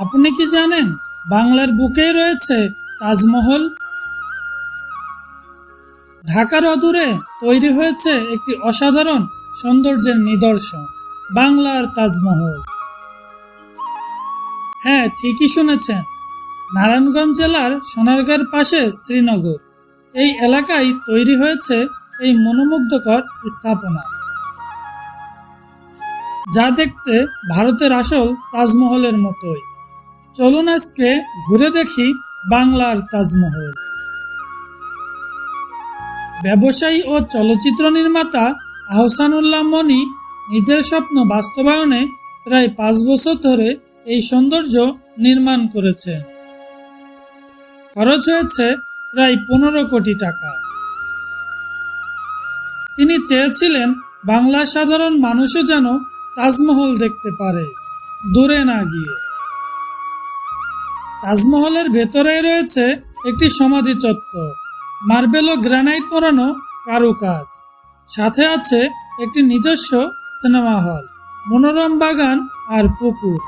আপনি কি জানেন বাংলার বুকেই রয়েছে তাজমহল? ঢাকার অদূরে তৈরি হয়েছে একটি অসাধারণ সৌন্দর্যের নিদর্শন, বাংলার তাজমহল। হ্যাঁ, ঠিকই শুনেছেন, নারায়ণগঞ্জ জেলার সোনারগাঁর পাশে শ্রীনগর এই এলাকায় তৈরি হয়েছে এই মনোমুগ্ধকর স্থাপনা, যা দেখতে ভারতের আসল তাজমহলের মতোই। চলুন আজকে ঘুরে দেখি বাংলার তাজমহল। ব্যবসায়ী ও চলচ্চিত্র নির্মাতা আহসানুল্লাহ মনি নিজের স্বপ্ন বাস্তবায়নে প্রায় 5 বছর ধরে এই সৌন্দর্য নির্মাণ করেছে। খরচ হয়েছে প্রায় 15 কোটি টাকা। তিনি চেয়েছিলেন বাংলার সাধারণ মানুষও যেন তাজমহল দেখতে পারে, দূরে না গিয়ে। তাজমহলের ভেতরেই রয়েছে একটি সমাধি চত্বর, মার্বেল ও গ্রানাইট পোড়ানো কারুকাজ, সাথে আছে একটি নিজস্ব সিনেমা হল, মনোরম বাগান আর পুকুর।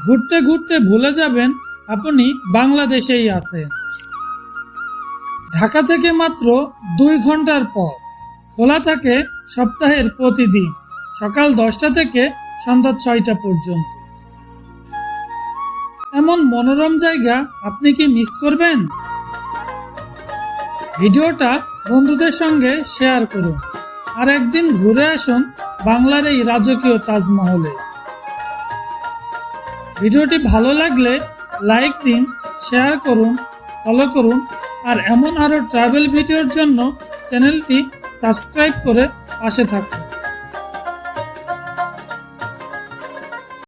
ঘুরতে ঘুরতে ভুলে যাবেন আপনি বাংলাদেশেই আছেন। ঢাকা থেকে মাত্র 2 ঘন্টার পথ। খোলা থাকে সপ্তাহের প্রতিদিন, সকাল 10টা থেকে সন্ধ্যা 6টা পর্যন্ত। এমন মনোরম জায়গা আপনি কি মিস করবেন? ভিডিওটা বন্ধুদের সঙ্গে শেয়ার করুন আর একদিন ঘুরে আসুন বাংলার এই রাজকীয় তাজমহলে। ভিডিওটি ভালো লাগলে লাইক দিন, শেয়ার করুন, ফলো করুন আর এমন আরো ট্রাভেল ভিডিওর জন্য চ্যানেলটি সাবস্ক্রাইব করে পাশে থাকুন।